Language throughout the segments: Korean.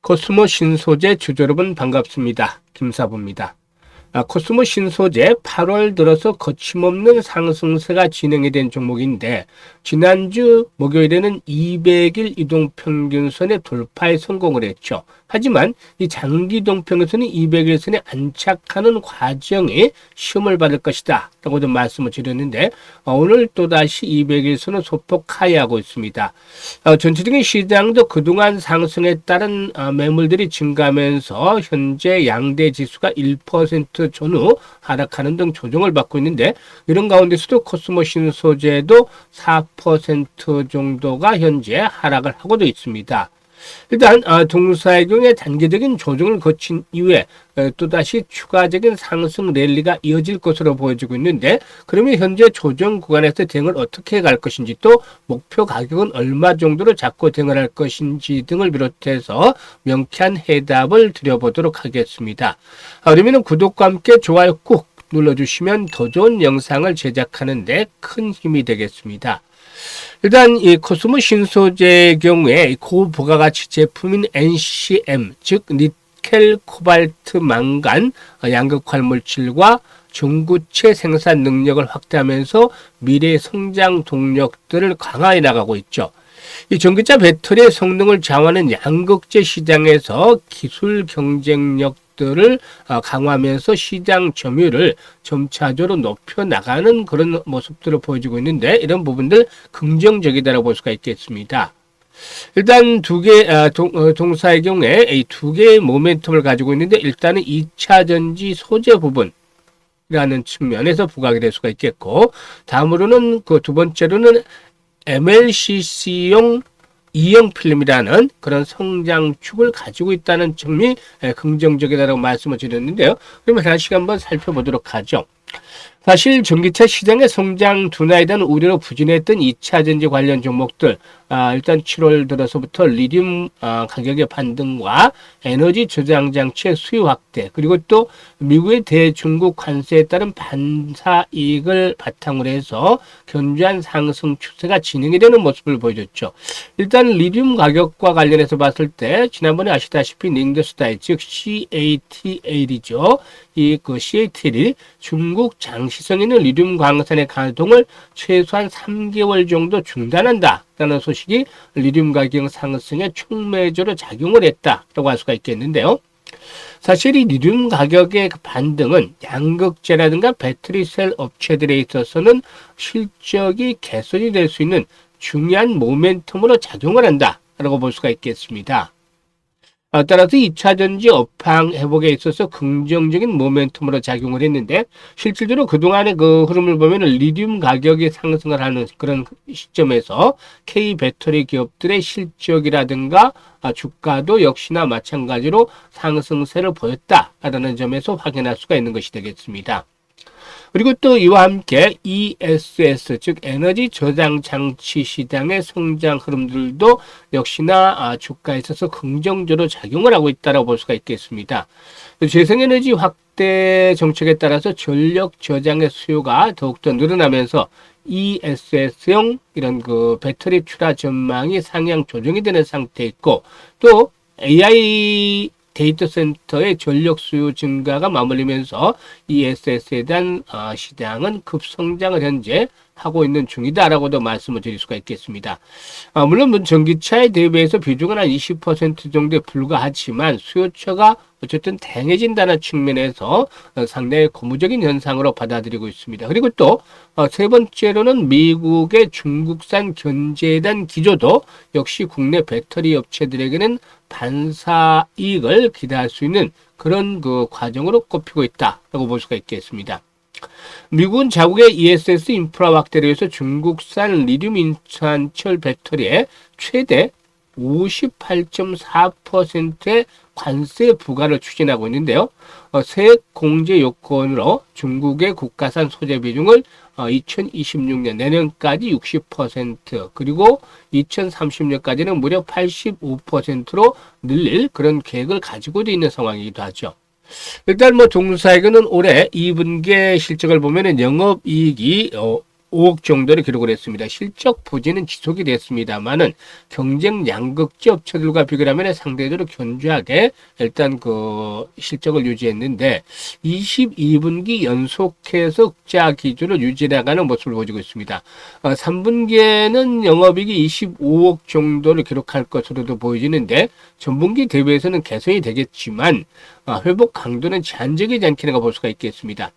코스모 신소재 주주 여러분 반갑습니다. 김사부입니다. 코스모 신소재 8월 들어서 거침없는 상승세가 진행이 된 종목인데 지난주 목요일에는 200일 이동평균선의 돌파에 성공을 했죠. 하지만 이 장기 이동평균선이 200일선에 안착하는 과정에 시험을 받을 것이다 라고도 말씀을 드렸는데 오늘 또다시 200일선을 소폭 하회하고 있습니다. 전체적인 시장도 그동안 상승에 따른 매물들이 증가하면서 현재 양대 지수가 1% 전후 하락하는 등 조정을 받고 있는데 이런 가운데서도 코스모 신소재도 4% 정도가 현재 하락을 하고도 있습니다. 일단 동사의 경우에 단계적인 조정을 거친 이후에 또다시 추가적인 상승 랠리가 이어질 것으로 보여지고 있는데 그러면 현재 조정 구간에서 대응을 어떻게 갈 것인지 또 목표 가격은 얼마 정도로 잡고 대응을 할 것인지 등을 비롯해서 명쾌한 해답을 드려보도록 하겠습니다. 그러면 구독과 함께 좋아요 꾹 눌러주시면 더 좋은 영상을 제작하는 데 큰 힘이 되겠습니다. 일단 이 코스모 신소재의 경우에 고부가가치 제품인 NCM 즉 니켈, 코발트, 망간, 양극 활물질과 전구체 생산 능력을 확대하면서 미래 성장 동력들을 강화해 나가고 있죠. 이 전기차 배터리의 성능을 좌우하는 양극재 시장에서 기술 경쟁력들을 강화하면서 시장 점유율을 점차적으로 높여 나가는 그런 모습들을 보여주고 있는데 이런 부분들 긍정적이다라고 볼 수가 있겠습니다. 일단 동사의 경우에 이 두 개의 모멘텀을 가지고 있는데 일단은 2차 전지 소재 부분이라는 측면에서 부각이 될 수가 있겠고 다음으로는 그 두 번째로는 MLCC용 이형 필름이라는 그런 성장축을 가지고 있다는 점이 긍정적이다라고 말씀을 드렸는데요. 그러면 하나씩 한번 살펴보도록 하죠. 사실 전기차 시장의 성장 둔화에 대한 우려로 부진했던 2차 전지 관련 종목들 일단 7월 들어서부터 리튬 가격의 반등과 에너지 저장 장치의 수요 확대 그리고 또 미국의 대중국 관세에 따른 반사 이익을 바탕으로 해서 견조한 상승 추세가 진행이 되는 모습을 보여줬죠. 일단 리튬 가격과 관련해서 봤을 때 지난번에 아시다시피 닝더스다이 즉 CATL이죠. 이 CATL이 중국 장시성 있는 리튬 광산의 가동을 최소한 3개월 정도 중단한다 라는 소식이 리튬 가격 상승에 촉매제로 작용을 했다라고 할 수가 있겠는데요. 사실 이 리튬 가격의 반등은 양극재라든가 배터리 셀 업체들에 있어서는 실적이 개선이 될 수 있는 중요한 모멘텀으로 작용을 한다라고 볼 수가 있겠습니다. 따라서 2차 전지 업황 회복에 있어서 긍정적인 모멘텀으로 작용을 했는데 실질적으로 그동안의 그 흐름을 보면 리튬 가격이 상승을 하는 그런 시점에서 K 배터리 기업들의 실적이라든가 주가도 역시나 마찬가지로 상승세를 보였다라는 점에서 확인할 수가 있는 것이 되겠습니다. 그리고 또 이와 함께 ESS 즉 에너지 저장 장치 시장의 성장 흐름들도 역시나 주가에 있어서 긍정적으로 작용을 하고 있다고 볼 수가 있겠습니다. 재생에너지 확대 정책에 따라서 전력 저장의 수요가 더욱더 늘어나면서 ESS용 이런 그 배터리 출하 전망이 상향 조정이 되는 상태에 있고 또 AI 데이터 센터의 전력 수요 증가가 맞물리면서 ESS에 대한 시장은 급성장을 현재 하고 있는 중이다라고도 말씀을 드릴 수가 있겠습니다. 물론 전기차에 대비해서 비중은 한 20% 정도에 불과하지만 수요처가 어쨌든 다양해진다는 측면에서 상당히 고무적인 현상으로 받아들이고 있습니다. 그리고 또 세 번째로는 미국의 중국산 견제에 대한 기조도 역시 국내 배터리 업체들에게는 반사 이익을 기대할 수 있는 그런 그 과정으로 꼽히고 있다라고 볼 수가 있겠습니다. 미국은 자국의 ESS 인프라 확대를 위해서 중국산 리튬 인산철 배터리에 최대 58.4%의 관세 부과를 추진하고 있는데요. 세액 공제 요건으로 중국의 국가산 소재 비중을 2026년 내년까지 60% 그리고 2030년까지는 무려 85%로 늘릴 그런 계획을 가지고 있는 상황이기도 하죠. 일단 동사에게는 올해 2분기 실적을 보면은 영업이익이 25억 정도를 기록을 했습니다. 실적 부진은 지속이 됐습니다만은 경쟁 양극재 업체들과 비교하면 상대적으로 견조하게 일단 그 실적을 유지했는데 22분기 연속해서 흑자 기준을 유지해나가는 모습을 보여주고 있습니다. 3분기에는 영업이익이 25억 정도를 기록할 것으로도 보여지는데 전분기 대비해서는 개선이 되겠지만 회복 강도는 제한적이지 않겠는가 볼 수가 있겠습니다.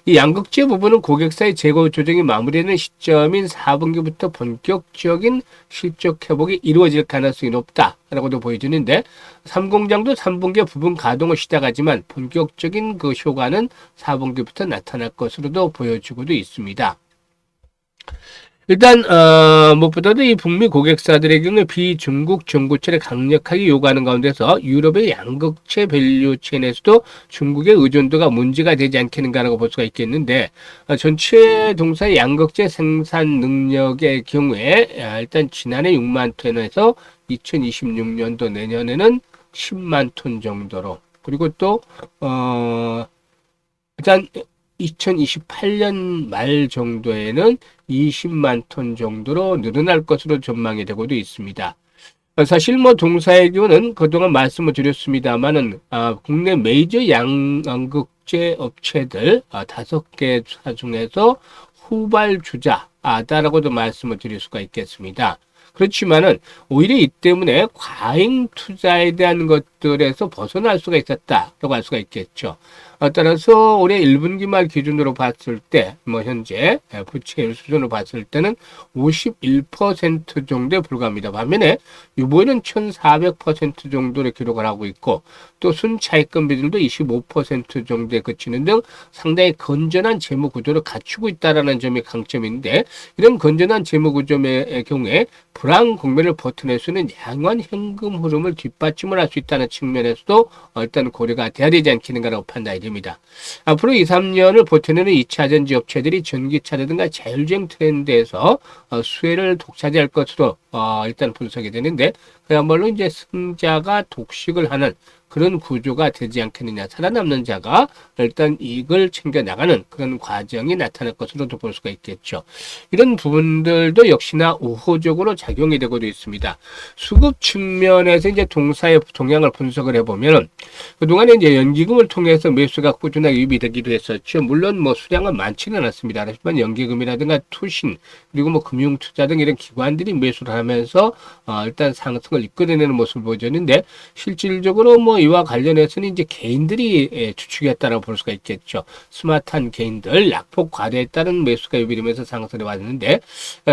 이 양극재 부분은 고객사의 재고 조정이 마무리되는 시점인 4분기부터 본격적인 실적 회복이 이루어질 가능성이 높다라고도 보여지는데 삼공장도 3분기에 부분 가동을 시작하지만 본격적인 그 효과는 4분기부터 나타날 것으로도 보여지고도 있습니다. 일단 무엇보다도 이 북미 고객사들의 경우 비중국 전고체를 강력하게 요구하는 가운데서 유럽의 양극재 밸류체인에서도 중국의 의존도가 문제가 되지 않겠는가라고 볼 수가 있겠는데 전체 동사의 양극재 생산 능력의 경우에 일단 지난해 6만 톤에서 2026년도 내년에는 10만 톤 정도로 그리고 또 일단 2028년 말 정도에는 20만 톤 정도로 늘어날 것으로 전망이 되고도 있습니다. 사실 뭐 동사의 경우는 그동안 말씀을 드렸습니다만은 국내 메이저 양극재 업체들 5개 중에서 후발주자다라고도 말씀을 드릴 수가 있겠습니다. 그렇지만은 오히려 이 때문에 과잉 투자에 대한 것들에서 벗어날 수가 있었다라고 할 수가 있겠죠. 따라서 올해 1분기 말 기준으로 봤을 때, 현재 부채율 수준으로 봤을 때는 51% 정도에 불과합니다. 반면에 유보율은 1,400% 정도를 기록을 하고 있고, 또 순차익금 비율도 25% 정도에 그치는 등 상당히 건전한 재무 구조를 갖추고 있다는 점이 강점인데, 이런 건전한 재무 구조의 경우에 불황 국면을 버텨낼 수 있는 양호한 현금 흐름을 뒷받침을 할 수 있다는 측면에서도 일단 고려가 돼야 되지 않겠는가라고 판단이 됩니다. 앞으로 2, 3년을 버텨내는 2차 전지 업체들이 전기차라든가 자율주행 트렌드에서 수혜를 독차지할 것으로 일단 분석이 되는데 그야말로 이제 승자가 독식을 하는 그런 구조가 되지 않겠느냐. 살아남는 자가 일단 이익을 챙겨나가는 그런 과정이 나타날 것으로도 볼 수가 있겠죠. 이런 부분들도 역시나 우호적으로 작용이 되고도 있습니다. 수급 측면에서 이제 동사의 동향을 분석을 해보면 그동안에 이제 연기금을 통해서 매수가 꾸준하게 유입이 되기도 했었죠. 물론 뭐 수량은 많지는 않았습니다. 하지만 연기금이라든가 투신 그리고 뭐 금융투자 등 이런 기관들이 매수를 하면서 일단 상승을 이끌어내는 모습을 보여줬는데 실질적으로 뭐 이와 관련해서는 이제 개인들이 주축했다라고 볼 수가 있겠죠. 스마트한 개인들 낙폭 과대에 따른 매수가 유입되면서 상승을 왔는데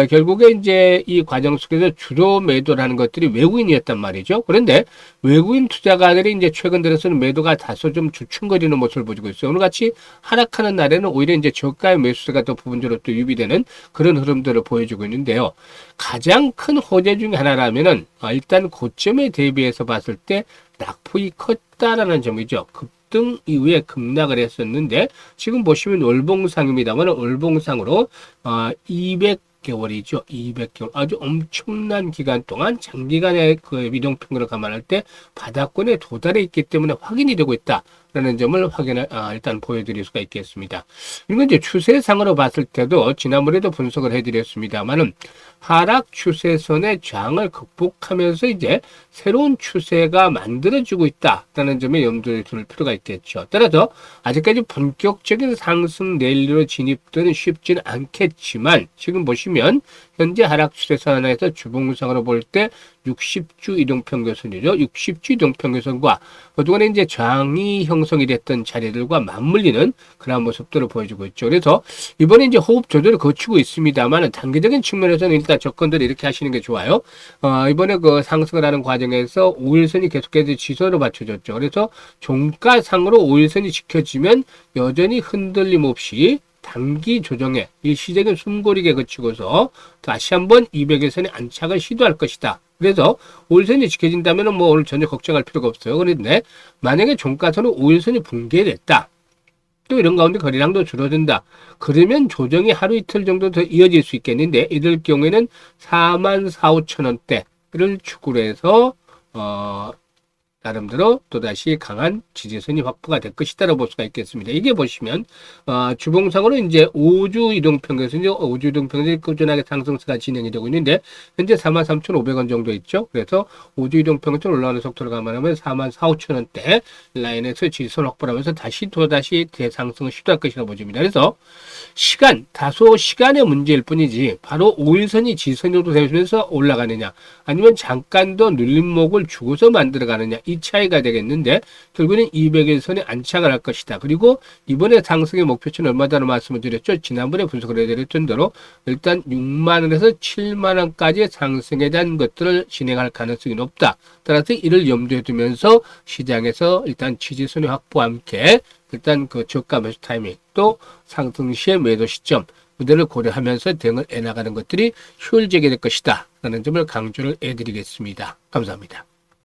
결국에 이제 이 과정 속에서 주로 매도를 하는 것들이 외국인이었단 말이죠. 그런데 외국인 투자가들이 이제 최근 들어서는 매도가 다소 좀 주춤거리는 모습을 보이고 있어요. 오늘같이 하락하는 날에는 오히려 이제 저가의 매수가 또 부분적으로 또 유입이 되는 그런 흐름들을 보여주고 있는데요. 가장 큰 호재 중에 하나라면은 일단 고점에 대비해서 봤을 때 낙폭이 컸다라는 점이죠. 급등 이후에 급락을 했었는데 지금 보시면 월봉상입니다만 월봉상으로 200개월이죠. 200개월. 아주 엄청난 기간 동안 장기간의 그 이동평균을 감안할 때 바닥권에 도달해 있기 때문에 확인이 되고 있다라는 점을 일단 보여드릴 수가 있겠습니다. 그리고 이제 추세상으로 봤을 때도 지난번에도 분석을 해드렸습니다만은 하락 추세선의 저항을 극복하면서 이제 새로운 추세가 만들어지고 있다라는 점에 염두에 둘 필요가 있겠죠. 따라서 아직까지 본격적인 상승 랠리로 진입들은 쉽지는 않겠지만 지금 보시면 현재 하락 추세선 하나에서 주봉상으로 볼 때 60주 이동평균선이죠. 60주 이동평균선과 그동안에 이제 저항이 형성이 됐던 자리들과 맞물리는 그런 모습들을 보여주고 있죠. 그래서 이번에 이제 호흡 조절을 거치고 있습니다만 단기적인 측면에서는 일단 접근들을 이렇게 하시는 게 좋아요. 이번에 그 상승을 하는 과정에서 5일선이 계속해서 지선으로 받쳐졌죠. 그래서 종가상으로 5일선이 지켜지면 여전히 흔들림 없이 단기 조정에 일시적인 숨고르기에 그치고서 다시 한번 200일선에 안착을 시도할 것이다. 그래서 5일선이 지켜진다면 뭐 오늘 전혀 걱정할 필요가 없어요. 그런데 만약에 종가선은 5일선이 붕괴됐다. 또 이런 가운데 거래량도 줄어든다. 그러면 조정이 하루 이틀 정도 더 이어질 수 있겠는데 이럴 경우에는 44,5천원대를 축으로 해서 나름대로 또다시 강한 지지선이 확보가 될 것이다라고 볼 수가 있겠습니다. 이게 보시면 주봉상으로 이제 5주 이동평균에서 이제 5주 이동평균이 꾸준하게 상승세가 진행이 되고 있는데 현재 43,500원 정도 있죠. 그래서 5주 이동평균 올라오는 속도를 감안하면 44,500원대 라인에서 지지선 확보하면서 또다시 대상승을 시도할 것이라고 보입니다. 그래서 다소 시간의 문제일 뿐이지 바로 5일선이 지지선 정도 되면서 올라가느냐 아니면 잠깐 더 눌림목을 주고서 만들어가느냐 이 차이가 되겠는데 결국에는 200일선에 안착을 할 것이다. 그리고 이번에 상승의 목표치는 얼마다는 말씀을 드렸죠. 지난번에 분석을 해드렸던 대로 일단 6만원에서 7만원까지의 상승에 대한 것들을 진행할 가능성이 높다. 따라서 이를 염두에 두면서 시장에서 일단 지지선의 확보와 함께 일단 그 저가 매수 타이밍 또 상승 시의 매도 시점 무대를 고려하면서 대응을 해나가는 것들이 효율적이 될 것이다 라는 점을 강조를 해드리겠습니다. 감사합니다.